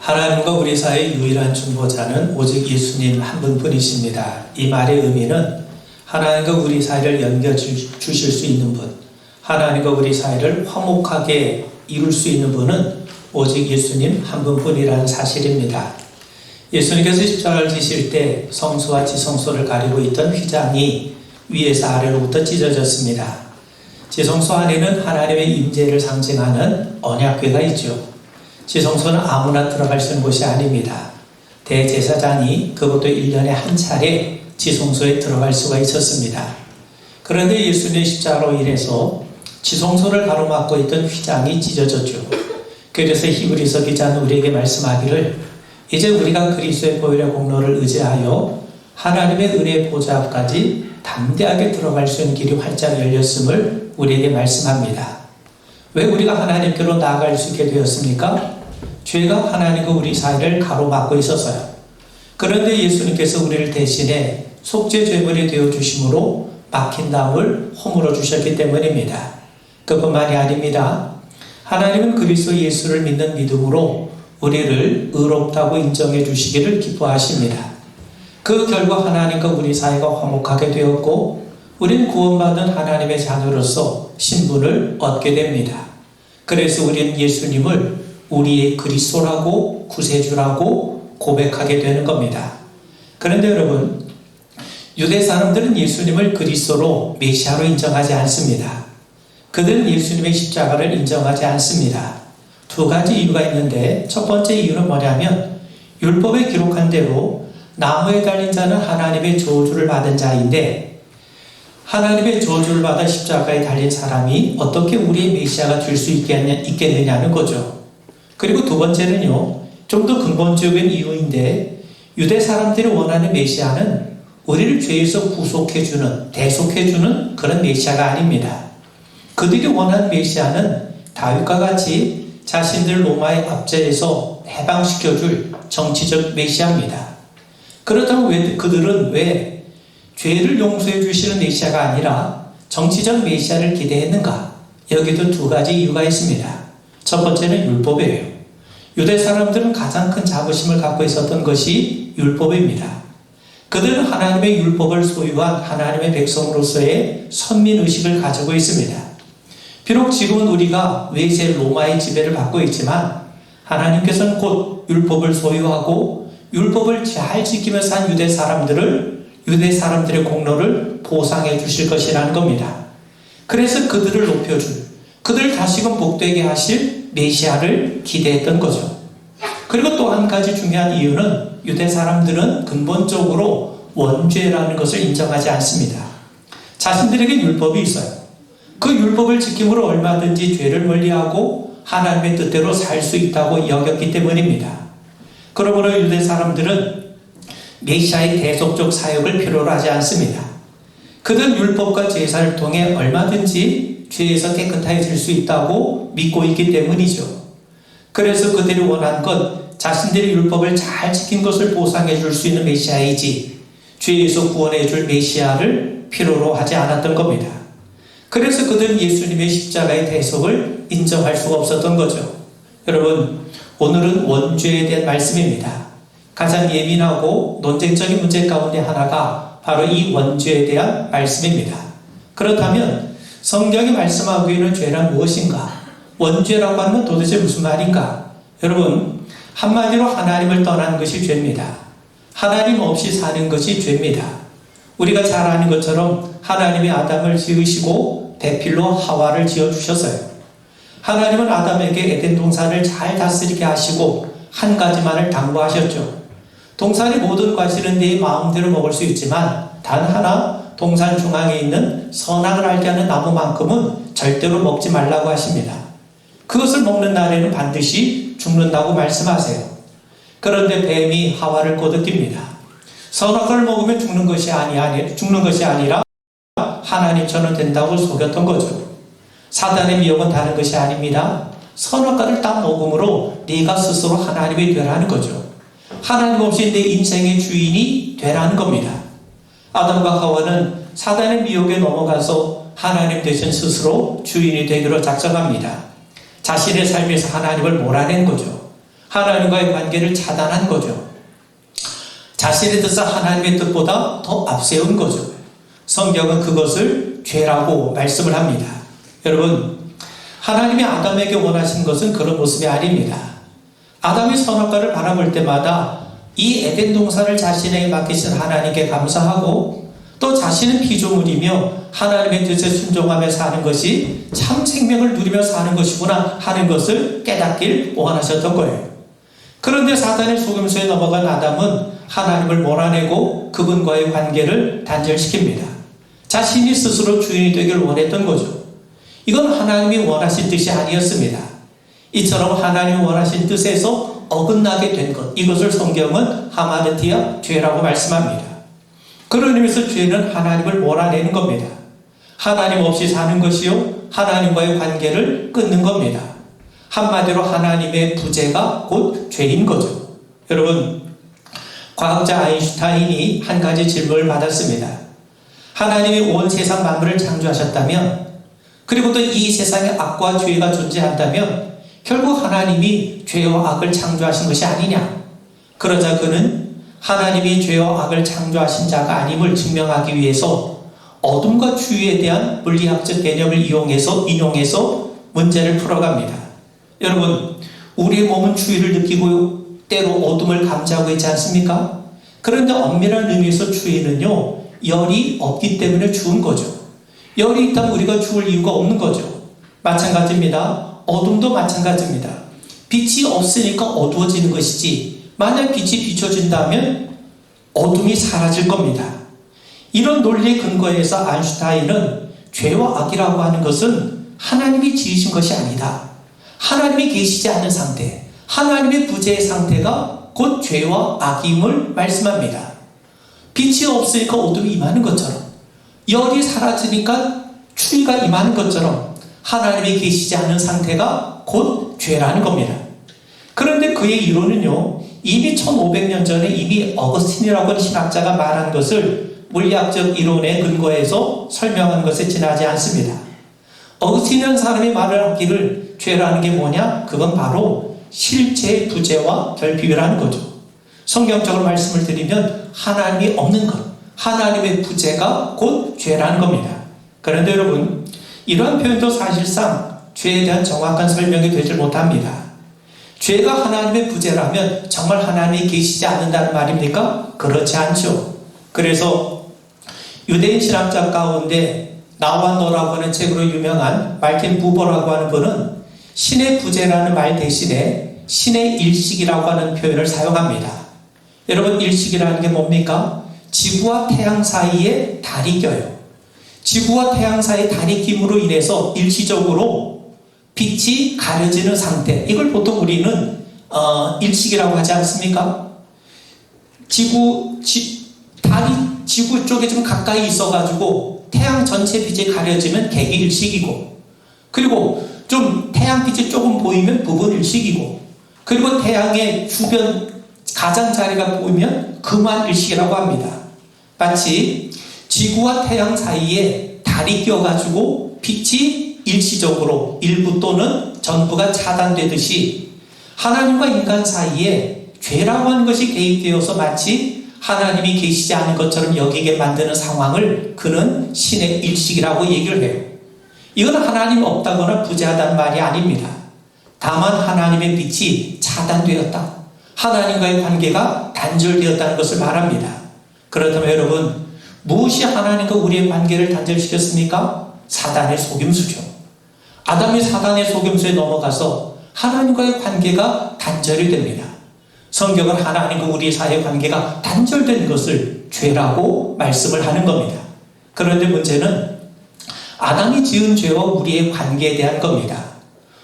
하나님과 우리 사이의 유일한 중보자는 오직 예수님 한 분뿐이십니다. 이 말의 의미는 하나님과 우리 사이를 연결 주실 수 있는 분, 하나님과 우리 사이를 화목하게 이룰 수 있는 분은 오직 예수님 한 분뿐이라는 사실입니다. 예수님께서 십자가를 지실 때 성소와 지성소를 가리고 있던 휘장이 위에서 아래로부터 찢어졌습니다. 지성소 안에는 하나님의 임재를 상징하는 언약궤가 있죠. 지성소는 아무나 들어갈 수 있는 곳이 아닙니다. 대제사장이 그것도 1년에 한 차례 지성소에 들어갈 수가 있었습니다. 그런데 예수님의 십자가로 인해서 지성소를 가로막고 있던 휘장이 찢어졌죠. 그래서 히브리서 기자는 우리에게 말씀하기를 이제 우리가 그리스도의 보혈의 공로를 의지하여 하나님의 은혜의 보좌 앞까지 담대하게 들어갈 수 있는 길이 활짝 열렸음을 우리에게 말씀합니다. 왜 우리가 하나님께로 나아갈 수 있게 되었습니까? 죄가 하나님과 우리 사이를 가로막고 있어서요. 그런데 예수님께서 우리를 대신에 속죄 제물이 되어주심으로 막힌 담을 허물어 주셨기 때문입니다. 그뿐만이 아닙니다. 하나님은 그리스도 예수를 믿는 믿음으로 우리를 의롭다고 인정해 주시기를 기뻐하십니다. 그 결과 하나님과 우리 사이가 화목하게 되었고 우리는 구원받은 하나님의 자녀로서 신분을 얻게 됩니다. 그래서 우리는 예수님을 우리의 그리스도라고 구세주라고 고백하게 되는 겁니다. 그런데 여러분, 유대 사람들은 예수님을 그리스도로 메시아로 인정하지 않습니다. 그들은 예수님의 십자가를 인정하지 않습니다. 두 가지 이유가 있는데 첫 번째 이유는 뭐냐면 율법에 기록한 대로 나무에 달린 자는 하나님의 저주를 받은 자인데 하나님의 저주를 받아 십자가에 달린 사람이 어떻게 우리의 메시아가 될 수 있겠느냐는 거죠. 그리고 두 번째는요, 좀 더 근본적인 이유인데 유대 사람들이 원하는 메시아는 우리를 죄에서 구속해주는, 대속해주는 그런 메시아가 아닙니다. 그들이 원하는 메시아는 다윗과 같이 자신들 로마의 압제에서 해방시켜줄 정치적 메시아입니다. 그렇다면 그들은 왜 죄를 용서해 주시는 메시아가 아니라 정치적 메시아를 기대했는가? 여기도 두 가지 이유가 있습니다. 첫 번째는 율법이에요. 유대 사람들은 가장 큰 자부심을 갖고 있었던 것이 율법입니다. 그들은 하나님의 율법을 소유한 하나님의 백성으로서의 선민의식을 가지고 있습니다. 비록 지금은 우리가 외세 로마의 지배를 받고 있지만 하나님께서는 곧 율법을 소유하고 율법을 잘 지키며 산 유대 사람들의 공로를 보상해 주실 것이라는 겁니다. 그래서 그들을 높여줄, 그들을 다시금 복되게 하실 메시아를 기대했던 거죠. 그리고 또 한 가지 중요한 이유는 유대 사람들은 근본적으로 원죄라는 것을 인정하지 않습니다. 자신들에게 율법이 있어요. 그 율법을 지킴으로 얼마든지 죄를 멀리하고 하나님의 뜻대로 살 수 있다고 여겼기 때문입니다. 그러므로 유대 사람들은 메시아의 대속적 사역을 필요로 하지 않습니다. 그들은 율법과 제사를 통해 얼마든지 죄에서 깨끗해질 수 있다고 믿고 있기 때문이죠. 그래서 그들이 원한 것, 자신들이 율법을 잘 지킨 것을 보상해 줄 수 있는 메시아이지 죄에서 구원해 줄 메시아를 필요로 하지 않았던 겁니다. 그래서 그들은 예수님의 십자가의 대속을 인정할 수가 없었던 거죠. 여러분, 오늘은 원죄에 대한 말씀입니다. 가장 예민하고 논쟁적인 문제 가운데 하나가 바로 이 원죄에 대한 말씀입니다. 그렇다면 성경이 말씀하고 있는 죄란 무엇인가? 원죄라고 하는 건 도대체 무슨 말인가? 여러분, 한마디로 하나님을 떠나는 것이 죄입니다. 하나님 없이 사는 것이 죄입니다. 우리가 잘 아는 것처럼 하나님이 아담을 지으시고 대필로 하와를 지어주셨어요. 하나님은 아담에게 에덴 동산을 잘 다스리게 하시고 한 가지만을 당부하셨죠. 동산의 모든 과실은 네 마음대로 먹을 수 있지만 단 하나 동산 중앙에 있는 선악을 알게 하는 나무만큼은 절대로 먹지 말라고 하십니다. 그것을 먹는 날에는 반드시 죽는다고 말씀하세요. 그런데 뱀이 하와를 꼬드깁니다. 선악을 먹으면 죽는 것이 아니라 하나님처럼 된다고 속였던 거죠. 사단의 미혹은 다른 것이 아닙니다. 선악과를 딱 먹음으로 네가 스스로 하나님이 되라는 거죠. 하나님 없이 내 인생의 주인이 되라는 겁니다. 아담과 하와는 사단의 미혹에 넘어가서 하나님 대신 스스로 주인이 되기로 작정합니다. 자신의 삶에서 하나님을 몰아낸 거죠. 하나님과의 관계를 차단한 거죠. 자신의 뜻을 하나님의 뜻보다 더 앞세운 거죠. 성경은 그것을 죄라고 말씀을 합니다. 여러분, 하나님이 아담에게 원하신 것은 그런 모습이 아닙니다. 아담이 선악과를 바라볼 때마다 이 에덴 동산을 자신에게 맡기신 하나님께 감사하고 또 자신은 피조물이며 하나님의 뜻에 순종하며 사는 것이 참 생명을 누리며 사는 것이구나 하는 것을 깨닫길 원하셨던 거예요. 그런데 사단의 속임수에 넘어간 아담은 하나님을 몰아내고 그분과의 관계를 단절시킵니다. 자신이 스스로 주인이 되길 원했던 거죠. 이건 하나님이 원하신 뜻이 아니었습니다. 이처럼 하나님이 원하신 뜻에서 어긋나게 된 것, 이것을 성경은 하마르티아, 죄라고 말씀합니다. 그런 의미에서 죄는 하나님을 몰아내는 겁니다. 하나님 없이 사는 것이요, 하나님과의 관계를 끊는 겁니다. 한마디로 하나님의 부재가 곧 죄인 거죠. 여러분, 과학자 아인슈타인이 한 가지 질문을 받았습니다. 하나님이 온 세상 만물을 창조하셨다면, 그리고 또 이 세상에 악과 죄가 존재한다면 결국 하나님이 죄와 악을 창조하신 것이 아니냐. 그러자 그는 하나님이 죄와 악을 창조하신 자가 아님을 증명하기 위해서 어둠과 추위에 대한 물리학적 개념을 인용해서 문제를 풀어갑니다. 여러분, 우리의 몸은 추위를 느끼고 때로 어둠을 감지하고 있지 않습니까? 그런데 엄밀한 의미에서 추위는요, 열이 없기 때문에 추운 거죠. 열이 있다면 우리가 추울 이유가 없는 거죠. 마찬가지입니다. 어둠도 마찬가지입니다. 빛이 없으니까 어두워지는 것이지, 만약 빛이 비춰진다면 어둠이 사라질 겁니다. 이런 논리에 근거해서 아인슈타인은 죄와 악이라고 하는 것은 하나님이 지으신 것이 아니다. 하나님이 계시지 않은 상태, 하나님의 부재의 상태가 곧 죄와 악임을 말씀합니다. 빛이 없으니까 어둠이 임하는 것처럼, 열이 사라지니까 추위가 임하는 것처럼 하나님이 계시지 않은 상태가 곧 죄라는 겁니다. 그런데 그의 이론은요, 이미 1500년 전에 이미 어거스틴이라고 하는 신학자가 말한 것을 물리학적 이론에 근거해서 설명한 것에 지나지 않습니다. 어거스틴이라는 사람이 말을 하기를 죄라는 게 뭐냐? 그건 바로 실제 부재와 결핍이라는 거죠. 성경적으로 말씀을 드리면 하나님이 없는 것, 하나님의 부재가 곧 죄라는 겁니다. 그런데 여러분, 이러한 표현도 사실상 죄에 대한 정확한 설명이 되지 못합니다. 죄가 하나님의 부재라면 정말 하나님이 계시지 않는다는 말입니까? 그렇지 않죠. 그래서 유대인 신학자 가운데 나와 너라고 하는 책으로 유명한 말틴 부버라고 하는 분은 신의 부재라는 말 대신에 신의 일식이라고 하는 표현을 사용합니다. 여러분, 일식이라는 게 뭡니까? 지구와 태양 사이에 달이 껴요. 지구와 태양 사이에 달이 낌으로 인해서 일시적으로 빛이 가려지는 상태, 이걸 보통 우리는 일식이라고 하지 않습니까? 달이 지구 쪽에 좀 가까이 있어가지고 태양 전체 빛이 가려지면 개기일식이고, 그리고 좀 태양빛이 조금 보이면 부분일식이고, 그리고 태양의 주변 가장자리가 보이면 금환일식이라고 합니다. 마치 지구와 태양 사이에 달이 껴가지고 빛이 일시적으로 일부 또는 전부가 차단되듯이 하나님과 인간 사이에 죄라고 하는 것이 개입되어서 마치 하나님이 계시지 않은 것처럼 여기게 만드는 상황을 그는 신의 일식이라고 얘기를 해요. 이건 하나님 없다거나 부재하다는 말이 아닙니다. 다만 하나님의 빛이 차단되었다, 하나님과의 관계가 단절되었다는 것을 말합니다. 그렇다면 여러분, 무엇이 하나님과 우리의 관계를 단절시켰습니까? 사단의 속임수죠. 아담이 사단의 속임수에 넘어가서 하나님과의 관계가 단절이 됩니다. 성경은 하나님과 우리 사이의 관계가 단절된 것을 죄라고 말씀을 하는 겁니다. 그런데 문제는 아담이 지은 죄와 우리의 관계에 대한 겁니다.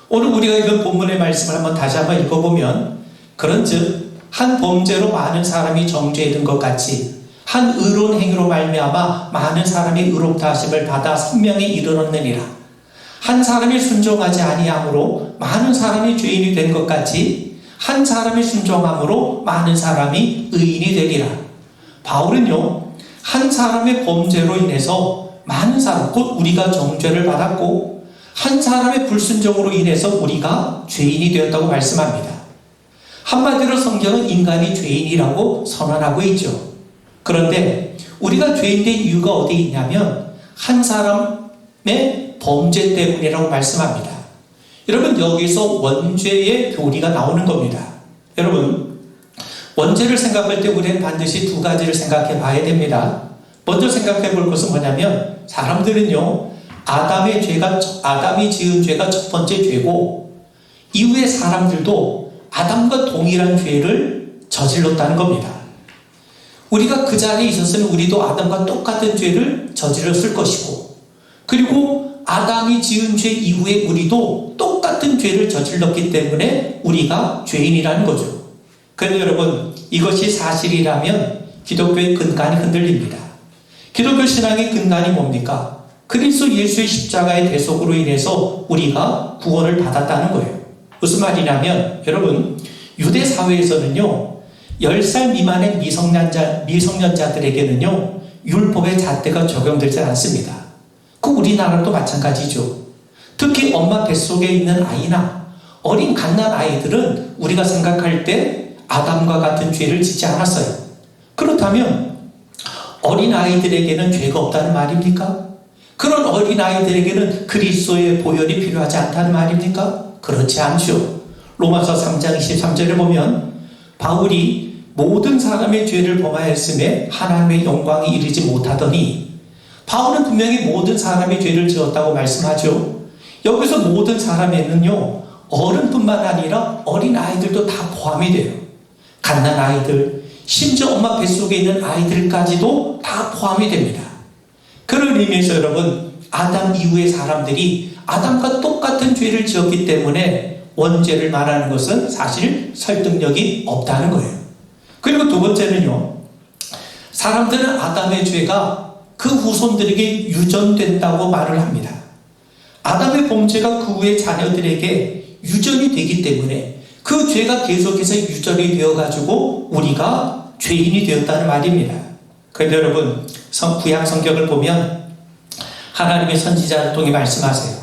오늘 우리가 읽은 본문의 말씀을 다시 한번 읽어보면, 그런즉 한 범죄로 많은 사람이 정죄에 든 것 같이 한 의로운 행위로 말미암아 많은 사람이 의롭다 하심을 받아 생명에 이르렀느니라. 한 사람이 순종하지 아니함으로 많은 사람이 죄인이 된 것 같이 한 사람이 순종함으로 많은 사람이 의인이 되리라. 바울은요, 한 사람의 범죄로 인해서 많은 사람, 곧 우리가 정죄를 받았고 한 사람의 불순종으로 인해서 우리가 죄인이 되었다고 말씀합니다. 한마디로 성경은 인간이 죄인이라고 선언하고 있죠. 그런데 우리가 죄인된 이유가 어디에 있냐면 한 사람의 범죄 때문이라고 말씀합니다. 여러분, 여기서 원죄의 교리가 나오는 겁니다. 여러분, 원죄를 생각할 때 우리는 반드시 두 가지를 생각해 봐야 됩니다. 먼저 생각해 볼 것은 뭐냐면, 사람들은요, 아담이 지은 죄가 첫 번째 죄고, 이후에 사람들도 아담과 동일한 죄를 저질렀다는 겁니다. 우리가 그 자리에 있었으면 우리도 아담과 똑같은 죄를 저질렀을 것이고, 그리고 아담이 지은 죄 이후에 우리도 똑같은 죄를 저질렀기 때문에 우리가 죄인이라는 거죠. 그런데 여러분, 이것이 사실이라면 기독교의 근간이 흔들립니다. 기독교 신앙의 근간이 뭡니까? 그리스도 예수의 십자가의 대속으로 인해서 우리가 구원을 받았다는 거예요. 무슨 말이냐면, 여러분, 유대 사회에서는요, 10살 미만의 미성년자들에게는요, 율법의 잣대가 적용되지 않습니다. 그 우리나라도 마찬가지죠. 특히 엄마 뱃속에 있는 아이나 어린 갓난 아이들은 우리가 생각할 때 아담과 같은 죄를 짓지 않았어요. 그렇다면 어린 아이들에게는 죄가 없다는 말입니까? 그런 어린 아이들에게는 그리스도의 보혈이 필요하지 않다는 말입니까? 그렇지 않죠. 로마서 3장 23절에 보면 바울이 모든 사람의 죄를 범하였음에 하나님의 영광이 이르지 못하더니, 바울은 분명히 모든 사람의 죄를 지었다고 말씀하죠. 여기서 모든 사람에는요, 어른뿐만 아니라 어린 아이들도 다 포함이 돼요. 갓난 아이들, 심지어 엄마 뱃속에 있는 아이들까지도 다 포함이 됩니다. 그런 의미에서 여러분, 아담 이후의 사람들이 아담과 똑같은 죄를 지었기 때문에 원죄를 말하는 것은 사실 설득력이 없다는 거예요. 그리고 두 번째는요, 사람들은 아담의 죄가 그 후손들에게 유전된다고 말을 합니다. 아담의 범죄가 그 후의 자녀들에게 유전이 되기 때문에 그 죄가 계속해서 유전이 되어가지고 우리가 죄인이 되었다는 말입니다. 그런데 여러분, 구약 성경을 보면 하나님의 선지자를 통해 말씀하세요.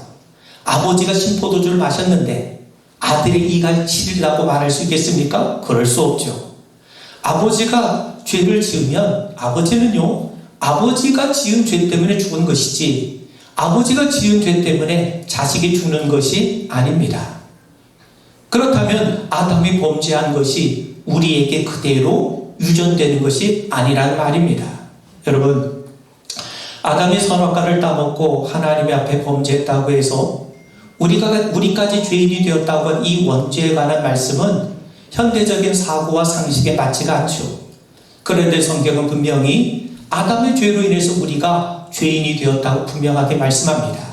아버지가 신포도주를 마셨는데 아들의 이가 치리라고 말할 수 있겠습니까? 그럴 수 없죠. 아버지가 죄를 지으면 아버지는요, 아버지가 지은 죄 때문에 죽은 것이지 아버지가 지은 죄 때문에 자식이 죽는 것이 아닙니다. 그렇다면 아담이 범죄한 것이 우리에게 그대로 유전되는 것이 아니라는 말입니다. 여러분, 아담이 선악과를 따먹고 하나님의 앞에 범죄했다고 해서 우리까지 죄인이 되었다고 한 이 원죄에 관한 말씀은 현대적인 사고와 상식에 맞지가 않죠. 그런데 성경은 분명히 아담의 죄로 인해서 우리가 죄인이 되었다고 분명하게 말씀합니다.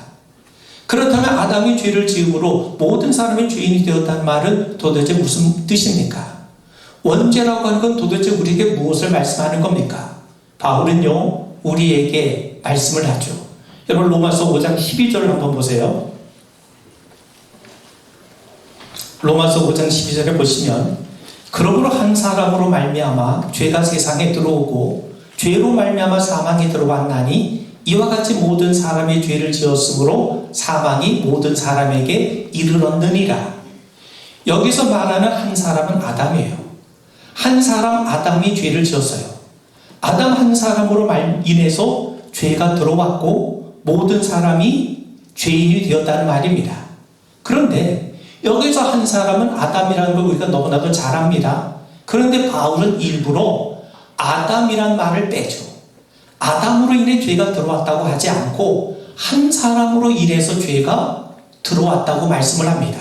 그렇다면 아담이 죄를 지음으로 모든 사람이 죄인이 되었다는 말은 도대체 무슨 뜻입니까? 원죄라고 하는 건 도대체 우리에게 무엇을 말씀하는 겁니까? 바울은요, 우리에게 말씀을 하죠. 여러분, 로마서 5장 12절을 한번 보세요. 로마서 5장 12절에 보시면, 그러므로 한 사람으로 말미암아 죄가 세상에 들어오고 죄로 말미암아 사망이 들어왔나니 이와 같이 모든 사람이 죄를 지었으므로 사망이 모든 사람에게 이르렀느니라. 여기서 말하는 한 사람은 아담이에요. 한 사람 아담이 죄를 지었어요. 아담 한 사람으로 인해서 죄가 들어왔고 모든 사람이 죄인이 되었다는 말입니다. 그런데 여기서 한 사람은 아담이라는 걸 우리가 너무나도 잘 압니다. 그런데 바울은 일부러 아담이란 말을 빼죠. 아담으로 인해 죄가 들어왔다고 하지 않고 한 사람으로 인해서 죄가 들어왔다고 말씀을 합니다.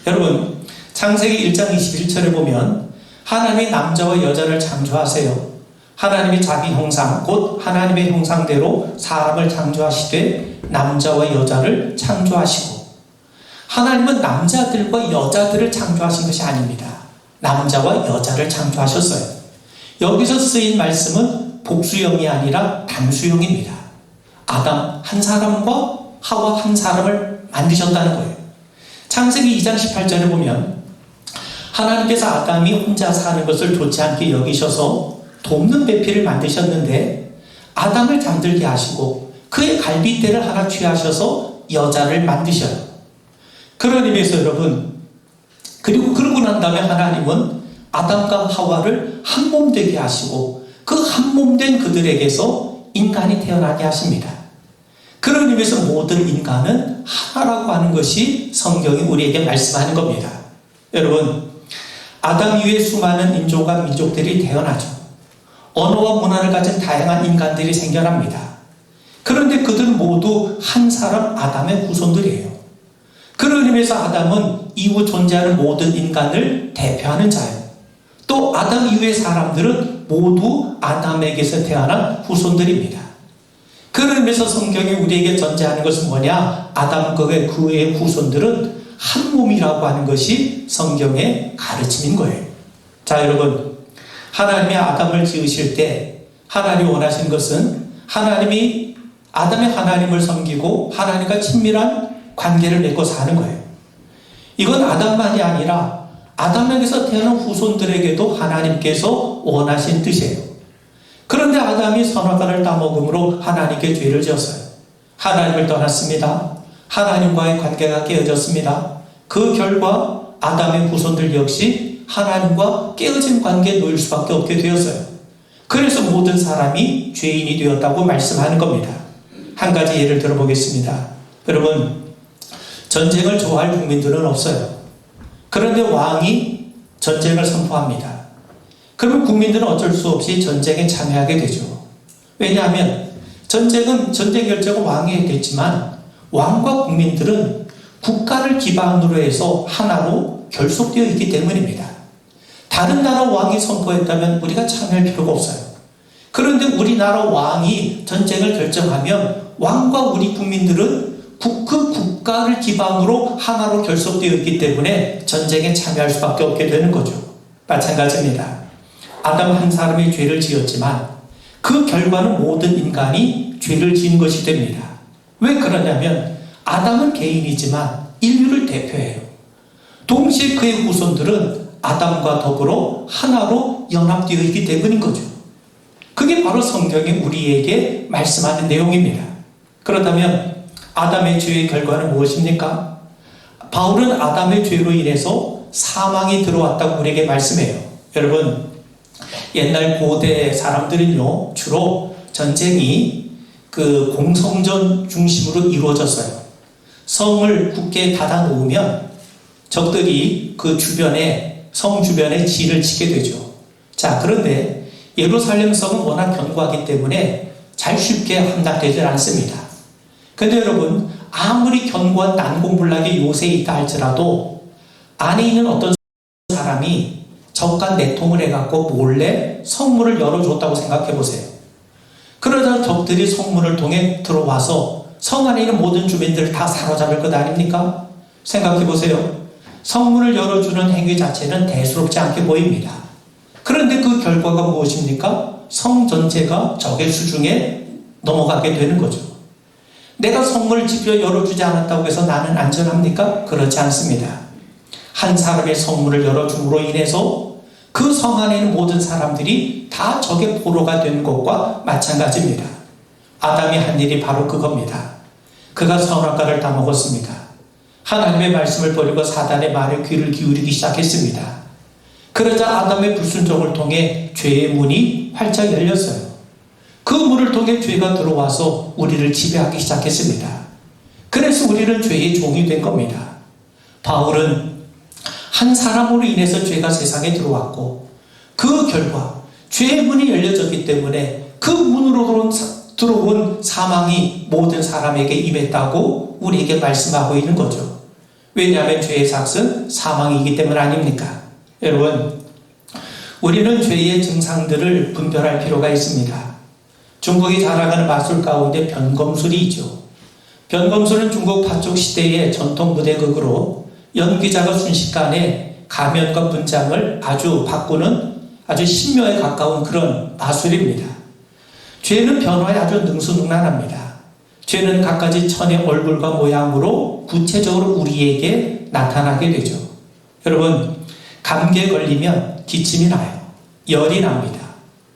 여러분, 창세기 1장 21절에 보면 하나님이 남자와 여자를 창조하세요. 하나님이 자기 형상, 곧 하나님의 형상대로 사람을 창조하시되 남자와 여자를 창조하시고, 하나님은 남자들과 여자들을 창조하신 것이 아닙니다. 남자와 여자를 창조하셨어요. 여기서 쓰인 말씀은 복수형이 아니라 단수형입니다. 아담 한 사람과 하와 한 사람을 만드셨다는 거예요. 창세기 2장 18절에 보면 하나님께서 아담이 혼자 사는 것을 좋지 않게 여기셔서 돕는 배필을 만드셨는데 아담을 잠들게 하시고 그의 갈빗대를 하나 취하셔서 여자를 만드셔요. 그런 의미에서 여러분, 그리고 그러고 난 다음에 하나님은 아담과 하와를 한 몸 되게 하시고 그 한 몸 된 그들에게서 인간이 태어나게 하십니다. 그런 의미에서 모든 인간은 하나라고 하는 것이 성경이 우리에게 말씀하는 겁니다. 여러분, 아담 이후에 수많은 인종과 민족들이 태어나죠. 언어와 문화를 가진 다양한 인간들이 생겨납니다. 그런데 그들은 모두 한 사람 아담의 후손들이에요. 그런 의미에서 아담은 이후 존재하는 모든 인간을 대표하는 자예요. 또 아담 이후의 사람들은 모두 아담에게서 태어난 후손들입니다. 그런 의미에서 성경이 우리에게 전제하는 것은 뭐냐? 아담과 그의 후손들은 한 몸이라고 하는 것이 성경의 가르침인 거예요. 자, 여러분, 하나님이 아담을 지으실 때 하나님이 원하신 것은 하나님이 아담의 하나님을 섬기고 하나님과 친밀한 관계를 맺고 사는 거예요. 이건 아담만이 아니라 아담에게서 태어난 후손들에게도 하나님께서 원하신 뜻이에요. 그런데 아담이 선악과를 따먹음으로 하나님께 죄를 지었어요. 하나님을 떠났습니다. 하나님과의 관계가 깨어졌습니다. 그 결과 아담의 후손들 역시 하나님과 깨어진 관계에 놓일 수밖에 없게 되었어요. 그래서 모든 사람이 죄인이 되었다고 말씀하는 겁니다. 한 가지 예를 들어보겠습니다. 여러분, 전쟁을 좋아할 국민들은 없어요. 그런데 왕이 전쟁을 선포합니다. 그러면 국민들은 어쩔 수 없이 전쟁에 참여하게 되죠. 왜냐하면 전쟁 결정은 왕이 했겠지만 왕과 국민들은 국가를 기반으로 해서 하나로 결속되어 있기 때문입니다. 다른 나라 왕이 선포했다면 우리가 참여할 필요가 없어요. 그런데 우리나라 왕이 전쟁을 결정하면 왕과 우리 국민들은 그 국가를 기반으로 하나로 결속되어 있기 때문에 전쟁에 참여할 수밖에 없게 되는 거죠. 마찬가지입니다. 아담 한 사람이 죄를 지었지만 그 결과는 모든 인간이 죄를 지은 것이 됩니다. 왜 그러냐면 아담은 개인이지만 인류를 대표해요. 동시에 그의 후손들은 아담과 더불어 하나로 연합되어 있기 때문인 거죠. 그게 바로 성경이 우리에게 말씀하는 내용입니다. 그렇다면 아담의 죄의 결과는 무엇입니까? 바울은 아담의 죄로 인해서 사망이 들어왔다고 우리에게 말씀해요. 여러분, 옛날 고대 사람들은요, 주로 전쟁이 그 공성전 중심으로 이루어졌어요. 성을 굳게 닫아 놓으면 적들이 그 주변에, 성 주변에 진을 치게 되죠. 자, 그런데 예루살렘 성은 워낙 견고하기 때문에 잘 쉽게 함락되지 않습니다. 근데 여러분, 아무리 견고한 난공불락의 요새에 있다 할지라도 안에 있는 어떤 사람이 적과 내통을 해갖고 몰래 성문을 열어줬다고 생각해 보세요. 그러자 적들이 성문을 통해 들어와서 성 안에 있는 모든 주민들을 다 사로잡을 것 아닙니까? 생각해 보세요. 성문을 열어주는 행위 자체는 대수롭지 않게 보입니다. 그런데 그 결과가 무엇입니까? 성 전체가 적의 수중에 넘어가게 되는 거죠. 내가 성문을 직접 열어주지 않았다고 해서 나는 안전합니까? 그렇지 않습니다. 한 사람의 성문을 열어줌으로 인해서 그 성 안에 있는 모든 사람들이 다 적의 포로가 된 것과 마찬가지입니다. 아담이 한 일이 바로 그겁니다. 그가 선악과를 따먹었습니다. 하나님의 말씀을 버리고 사단의 말에 귀를 기울이기 시작했습니다. 그러자 아담의 불순종을 통해 죄의 문이 활짝 열렸어요. 그 문을 통해 죄가 들어와서 우리를 지배하기 시작했습니다. 그래서 우리는 죄의 종이 된 겁니다. 바울은 한 사람으로 인해서 죄가 세상에 들어왔고 그 결과 죄의 문이 열려졌기 때문에 그 문으로 들어온 사망이 모든 사람에게 임했다고 우리에게 말씀하고 있는 거죠. 왜냐하면 죄의 삭은 사망이기 때문 아닙니까? 여러분, 우리는 죄의 증상들을 분별할 필요가 있습니다. 중국이 자랑하는 마술 가운데 변검술이 있죠. 변검술은 중국 파촉 시대의 전통 무대극으로 연기자가 순식간에 가면과 분장을 아주 바꾸는 아주 신묘에 가까운 그런 마술입니다. 죄는 변화에 아주 능수능란합니다. 죄는 갖가지 천의 얼굴과 모양으로 구체적으로 우리에게 나타나게 되죠. 여러분, 감기에 걸리면 기침이 나요. 열이 납니다.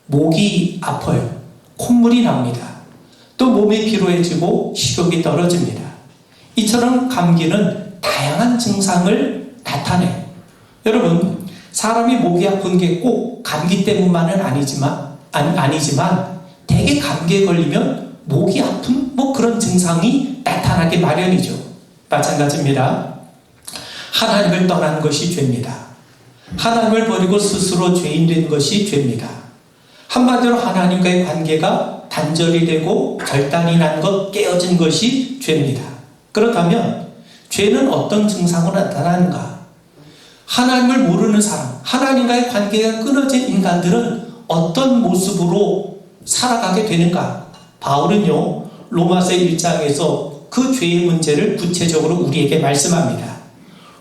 목이 아파요. 콧물이 납니다. 또 몸이 피로해지고 식욕이 떨어집니다. 이처럼 감기는 다양한 증상을 나타내요. 여러분, 사람이 목이 아픈 게 꼭 감기 때문만은 아니지만 대개 감기에 걸리면 목이 아픈 뭐 그런 증상이 나타나기 마련이죠. 마찬가지입니다. 하나님을 떠난 것이 죄입니다. 하나님을 버리고 스스로 죄인 된 것이 죄입니다. 한마디로 하나님과의 관계가 단절이 되고 결단이 난 것, 깨어진 것이 죄입니다. 그렇다면 죄는 어떤 증상으로 나타나는가? 하나님을 모르는 사람, 하나님과의 관계가 끊어진 인간들은 어떤 모습으로 살아가게 되는가? 바울은요, 로마서 1장에서 그 죄의 문제를 구체적으로 우리에게 말씀합니다.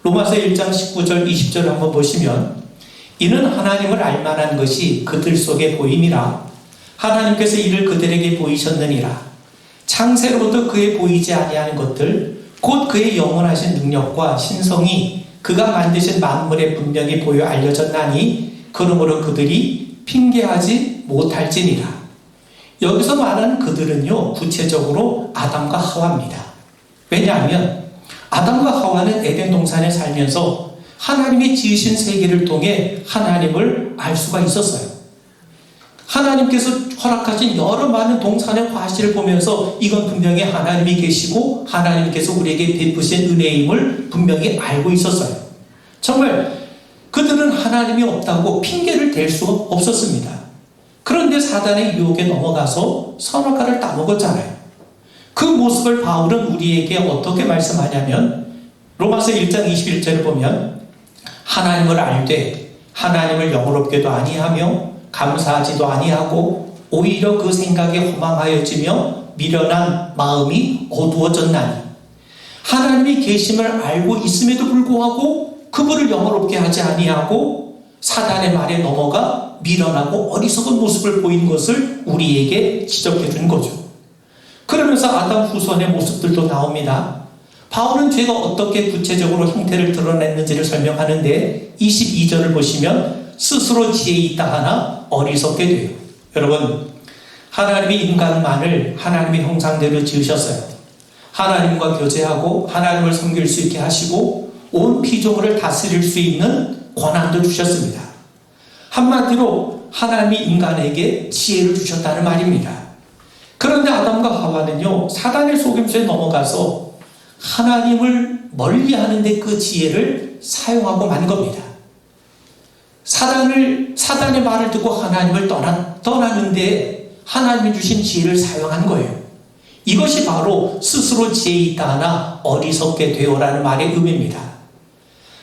로마서 1장 19절 20절 한번 보시면, 이는 하나님을 알만한 것이 그들 속에 보임이라 하나님께서 이를 그들에게 보이셨느니라. 창세로부터 그의 보이지 아니하는 것들 곧 그의 영원하신 능력과 신성이 그가 만드신 만물에 분명히 보여 알려졌나니 그러므로 그들이 핑계하지 못할지니라. 여기서 말하는 그들은요, 구체적으로 아담과 하와입니다. 왜냐하면 아담과 하와는 에덴 동산에 살면서 하나님이 지으신 세계를 통해 하나님을 알 수가 있었어요. 하나님께서 허락하신 여러 많은 동산의 과실을 보면서 이건 분명히 하나님이 계시고 하나님께서 우리에게 베푸신 은혜임을 분명히 알고 있었어요. 정말 그들은 하나님이 없다고 핑계를 댈 수가 없었습니다. 그런데 사단의 유혹에 넘어가서 선악과를 따먹었잖아요. 그 모습을 바울은 우리에게 어떻게 말씀하냐면 로마서 1장 21절을 보면 하나님을 알되 하나님을 영원롭게도 아니하며 감사하지도 아니하고 오히려 그 생각에 허망하여지며 미련한 마음이 어두워졌나니 하나님이 계심을 알고 있음에도 불구하고 그분을 영원롭게 하지 아니하고 사단의 말에 넘어가 미련하고 어리석은 모습을 보인 것을 우리에게 지적해 준 거죠. 그러면서 아담 후손의 모습들도 나옵니다. 바울은 죄가 어떻게 구체적으로 형태를 드러냈는지를 설명하는데 22절을 보시면 스스로 지혜 있다 하나 어리석게 돼요. 여러분, 하나님이 인간만을 하나님의 형상대로 지으셨어요. 하나님과 교제하고 하나님을 섬길 수 있게 하시고 온 피조물을 다스릴 수 있는 권한도 주셨습니다. 한마디로 하나님이 인간에게 지혜를 주셨다는 말입니다. 그런데 아담과 하와는요, 사단의 속임수에 넘어가서 하나님을 멀리하는데 그 지혜를 사용하고 만 겁니다. 사단의 말을 듣고 하나님을 떠나는데 하나님이 주신 지혜를 사용한 거예요. 이것이 바로 스스로 지혜 있다 하나 어리석게 되어라는 말의 의미입니다.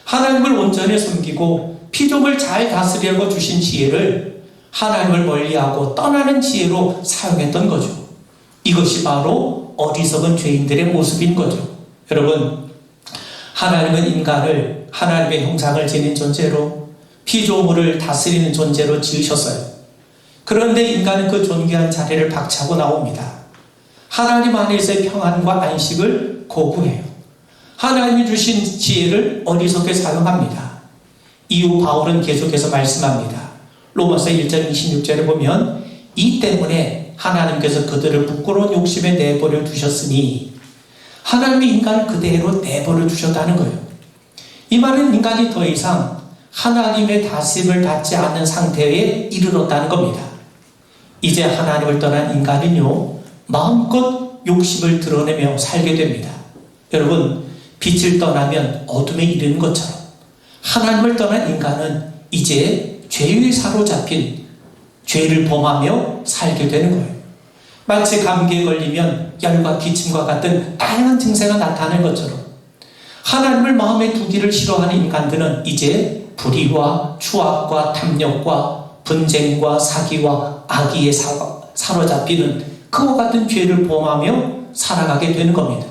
하나님을 온전히 섬기고 피조물 잘 다스리려고 주신 지혜를 하나님을 멀리하고 떠나는 지혜로 사용했던 거죠. 이것이 바로 어리석은 죄인들의 모습인 거죠. 여러분, 하나님은 인간을 하나님의 형상을 지닌 존재로 피조물을 다스리는 존재로 지으셨어요. 그런데 인간은 그 존귀한 자리를 박차고 나옵니다. 하나님 안에서의 평안과 안식을 거부해요. 하나님이 주신 지혜를 어리석게 사용합니다. 이후 바울은 계속해서 말씀합니다. 로마서 1장 26절에 보면 이 때문에 하나님께서 그들을 부끄러운 욕심에 내버려 두셨으니 하나님이 인간을 그대로 내버려 두셨다는 거예요. 이 말은 인간이 더 이상 하나님의 다스림을 받지 않는 상태에 이르렀다는 겁니다. 이제 하나님을 떠난 인간은요, 마음껏 욕심을 드러내며 살게 됩니다. 여러분, 빛을 떠나면 어둠에 이르는 것처럼 하나님을 떠난 인간은 이제 죄에 사로잡힌 죄를 범하며 살게 되는 거예요. 마치 감기에 걸리면 열과 기침과 같은 다양한 증세가 나타나는 것처럼 하나님을 마음에 두기를 싫어하는 인간들은 이제 불의와 추악과 탐욕과 분쟁과 사기와 악의에 사로잡히는 그와 같은 죄를 범하며 살아가게 되는 겁니다.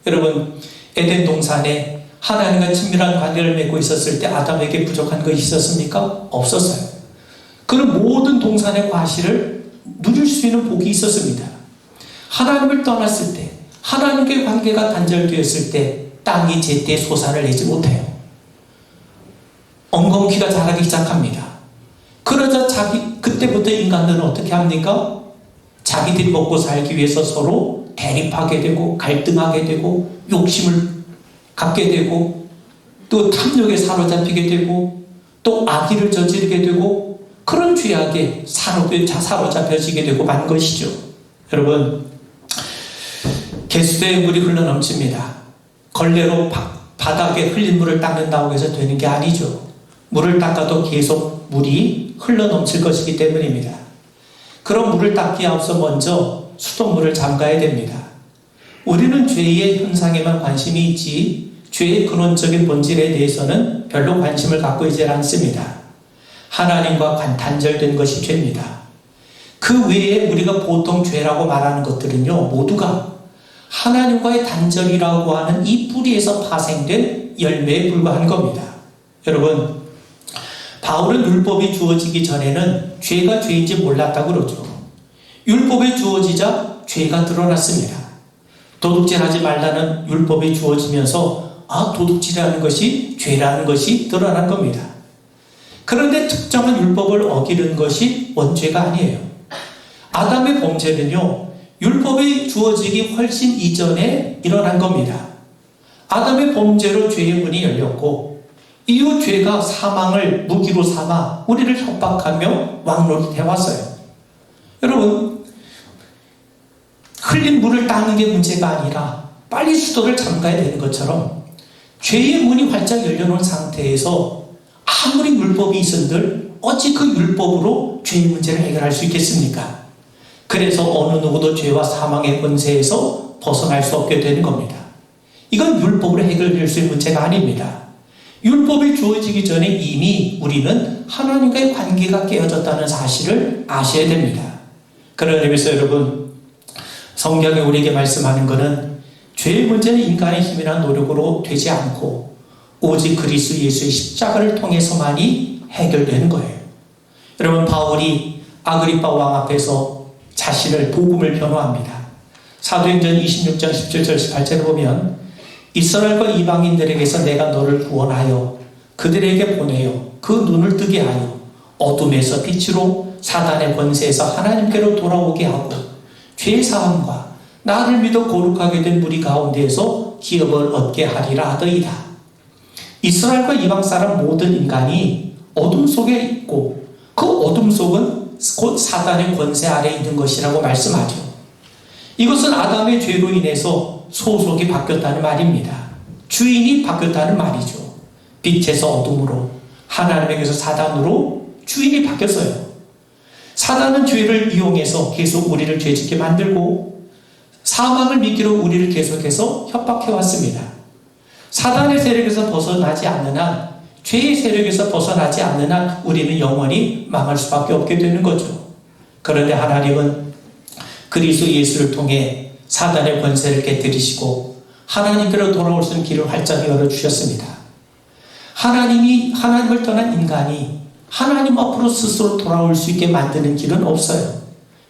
여러분, 에덴 동산에 하나님과 친밀한 관계를 맺고 있었을 때 아담에게 부족한 것이 있었습니까? 없었어요. 그는 모든 동산의 과실을 누릴 수 있는 복이 있었습니다. 하나님을 떠났을 때, 하나님과의 관계가 단절되었을 때 땅이 제때 소산을 내지 못해요. 엉겅퀴가 자라기 시작합니다. 그러자 그때부터 인간들은 어떻게 합니까? 자기들이 먹고 살기 위해서 서로 대립하게 되고 갈등하게 되고 욕심을 갖게 되고 또 탐욕에 사로잡히게 되고 또 악의를 저지르게 되고 그런 죄악에 사로잡혀지게 되고 만 것이죠. 여러분, 개수대에 물이 흘러넘칩니다. 걸레로 바닥에 흘린 물을 닦는다고 해서 되는 게 아니죠. 물을 닦아도 계속 물이 흘러넘칠 것이기 때문입니다. 그런 물을 닦기에 앞서 먼저 수돗물을 잠가야 됩니다. 우리는 죄의 현상에만 관심이 있지 죄의 근원적인 본질에 대해서는 별로 관심을 갖고 있지 않습니다. 하나님과 단절된 것이 죄입니다. 그 외에 우리가 보통 죄라고 말하는 것들은요, 모두가 하나님과의 단절이라고 하는 이 뿌리에서 파생된 열매에 불과한 겁니다. 여러분, 바울은 율법이 주어지기 전에는 죄가 죄인지 몰랐다고 그러죠. 율법이 주어지자 죄가 드러났습니다. 도둑질하지 말라는 율법이 주어지면서 도둑질하는 것이 죄라는 것이 드러난 겁니다. 그런데 특정한 율법을 어기는 것이 원죄가 아니에요. 아담의 범죄는요, 율법이 주어지기 훨씬 이전에 일어난 겁니다. 아담의 범죄로 죄의 문이 열렸고 이후 죄가 사망을 무기로 삼아 우리를 협박하며 왕노릇해 왔어요. 여러분, 흘린 물을 닦는 게 문제가 아니라 빨리 수도를 잠가야 되는 것처럼 죄의 문이 활짝 열려놓은 상태에서 아무리 율법이 있은들 어찌 그 율법으로 죄의 문제를 해결할 수 있겠습니까? 그래서 어느 누구도 죄와 사망의 권세에서 벗어날 수 없게 되는 겁니다. 이건 율법으로 해결될 수 있는 문제가 아닙니다. 율법이 주어지기 전에 이미 우리는 하나님과의 관계가 깨어졌다는 사실을 아셔야 됩니다. 그런 의미에서 여러분, 성경이 우리에게 말씀하는 것은 죄의 문제는 인간의 힘이나 노력으로 되지 않고 오직 그리스도 예수의 십자가를 통해서만이 해결되는 거예요. 여러분, 바울이 아그리빠 왕 앞에서 자신을 복음을 변호합니다. 사도행전 26장 17절 18절을 보면 이스라엘과 이방인들에게서 내가 너를 구원하여 그들에게 보내어 그 눈을 뜨게 하여 어둠에서 빛으로 사단의 권세에서 하나님께로 돌아오게 하고 죄 사함과 나를 믿어 거룩하게 된 무리 가운데에서 기업을 얻게 하리라 하더이다. 이스라엘과 이방 사람 모든 인간이 어둠 속에 있고 그 어둠 속은 곧 사단의 권세 아래에 있는 것이라고 말씀하죠. 이것은 아담의 죄로 인해서 소속이 바뀌었다는 말입니다. 주인이 바뀌었다는 말이죠. 빛에서 어둠으로, 하나님에게서 사단으로 주인이 바뀌었어요. 사단은 죄를 이용해서 계속 우리를 죄짓게 만들고 사망을 미끼로 우리를 계속해서 협박해왔습니다. 사단의 세력에서 벗어나지 않는 한, 죄의 세력에서 벗어나지 않는 한 우리는 영원히 망할 수밖에 없게 되는 거죠. 그런데 하나님은 그리스도 예수를 통해 사단의 권세를 깨뜨리시고 하나님께로 돌아올 수 있는 길을 활짝 열어주셨습니다. 하나님을 떠난 인간이 하나님 앞으로 스스로 돌아올 수 있게 만드는 길은 없어요.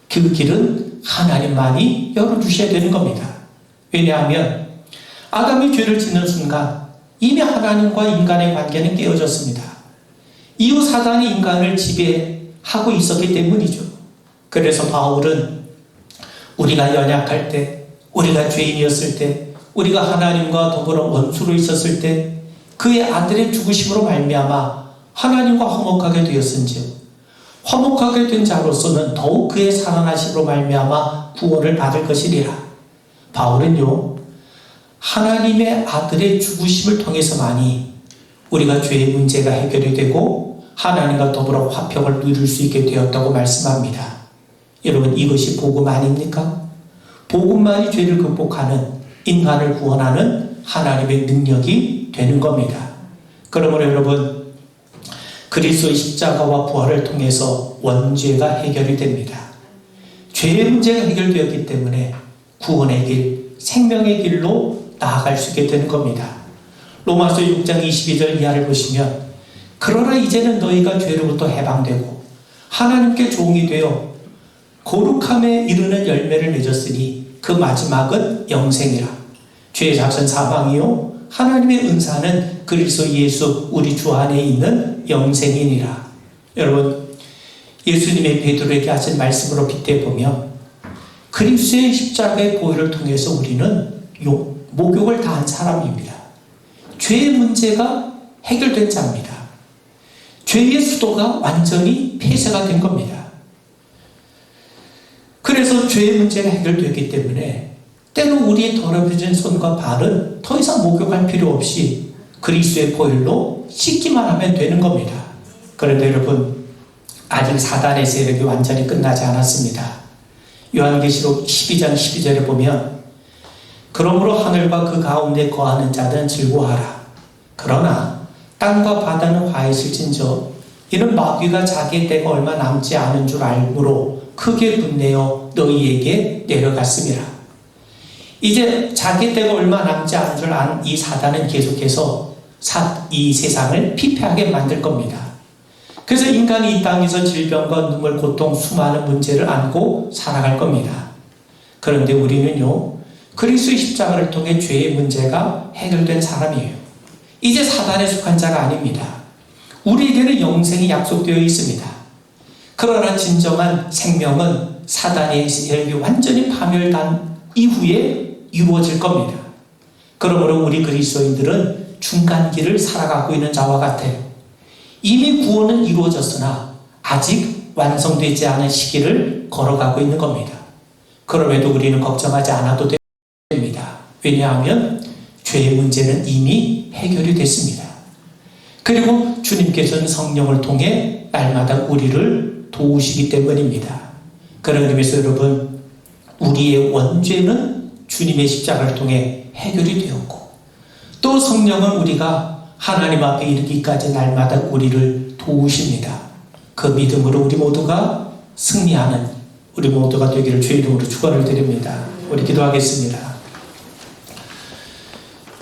그 길은 하나님만이 열어주셔야 되는 겁니다. 왜냐하면 아담이 죄를 짓는 순간 이미 하나님과 인간의 관계는 깨어졌습니다. 이후 사단이 인간을 지배하고 있었기 때문이죠. 그래서 바울은 우리가 연약할 때, 우리가 죄인이었을 때, 우리가 하나님과 더불어 원수로 있었을 때 그의 아들의 죽으심으로 말미암아 하나님과 화목하게 되었은지요. 화목하게 된 자로서는 더욱 그의 살아나심으로 말미암아 구원을 받을 것이리라. 바울은요, 하나님의 아들의 죽으심을 통해서만이 우리가 죄의 문제가 해결이 되고 하나님과 더불어 화평을 누릴 수 있게 되었다고 말씀합니다. 여러분, 이것이 복음 아닙니까? 복음만이 죄를 극복하는, 인간을 구원하는 하나님의 능력이 되는 겁니다. 그러므로 여러분, 그리스도의 십자가와 부활을 통해서 원죄가 해결이 됩니다. 죄의 문제가 해결되었기 때문에 구원의 길, 생명의 길로 나아갈 수 있게 되는 겁니다. 로마서 6장 22절 이하를 보시면 그러나 이제는 너희가 죄로부터 해방되고 하나님께 종이 되어 거룩함에 이르는 열매를 맺었으니 그 마지막은 영생이라. 죄의 작은 사망이요 하나님의 은사는 그리스도 예수 우리 주 안에 있는 영생이니라. 여러분, 예수님의 베드로에게 하신 말씀으로 빗대보면 그리스도의 십자가의 보혈을 통해서 우리는 목욕을 다한 사람입니다. 죄의 문제가 해결된 자입니다. 죄의 수도가 완전히 폐쇄가 된 겁니다. 그래서 죄의 문제가 해결되기 때문에 때로 우리의 더럽혀진 손과 발은 더 이상 목욕할 필요 없이 그리스도의 보혈로 씻기만 하면 되는 겁니다. 그런데 여러분, 아직 사단의 세력이 완전히 끝나지 않았습니다. 요한계시록 12장 12절에 보면 그러므로 하늘과 그 가운데 거하는 자들은 즐거워하라. 그러나 땅과 바다는 화해실진저 이는 마귀가 자기의 때가 얼마 남지 않은 줄 알므로 크게 분내어 너희에게 내려갔음이라. 이제 자기 때가 얼마 남지 않은 줄 아는 이 사단은 계속해서 이 세상을 피폐하게 만들 겁니다. 그래서 인간이 이 땅에서 질병과 눈물, 고통, 수많은 문제를 안고 살아갈 겁니다. 그런데 우리는요, 그리스도의 십자가를 통해 죄의 문제가 해결된 사람이에요. 이제 사단에 속한 자가 아닙니다. 우리에게는 영생이 약속되어 있습니다. 그러나 진정한 생명은 사단의 세력이 완전히 파멸된 이후에 이루어질 겁니다. 그러므로 우리 그리스도인들은 중간길을 살아가고 있는 자와 같아요. 이미 구원은 이루어졌으나 아직 완성되지 않은 시기를 걸어가고 있는 겁니다. 그럼에도 우리는 걱정하지 않아도 됩니다. 왜냐하면 죄의 문제는 이미 해결이 됐습니다. 그리고 주님께서는 성령을 통해 날마다 우리를 도우시기 때문입니다. 그런 의미에서 여러분, 우리의 원죄는 주님의 십자가를 통해 해결이 되었고, 또 성령은 우리가 하나님 앞에 이르기까지 날마다 우리를 도우십니다. 그 믿음으로 우리 모두가 승리하는 우리 모두가 되기를 주의 이름으로 축원을 드립니다. 우리 기도하겠습니다.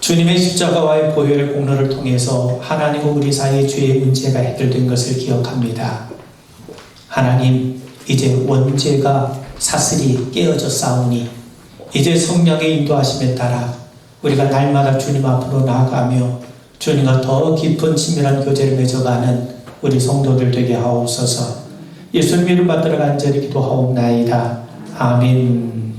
주님의 십자가와의 보혈의 공로를 통해서 하나님과 우리 사이의 죄의 문제가 해결된 것을 기억합니다. 하나님, 이제 원죄가 사슬이 깨어져 싸우니 이제 성령의 인도하심에 따라 우리가 날마다 주님 앞으로 나아가며 주님과 더 깊은 친밀한 교제를 맺어가는 우리 성도들 되게 하옵소서. 예수님 이름 받들어 간절히 기도하옵나이다. 아멘.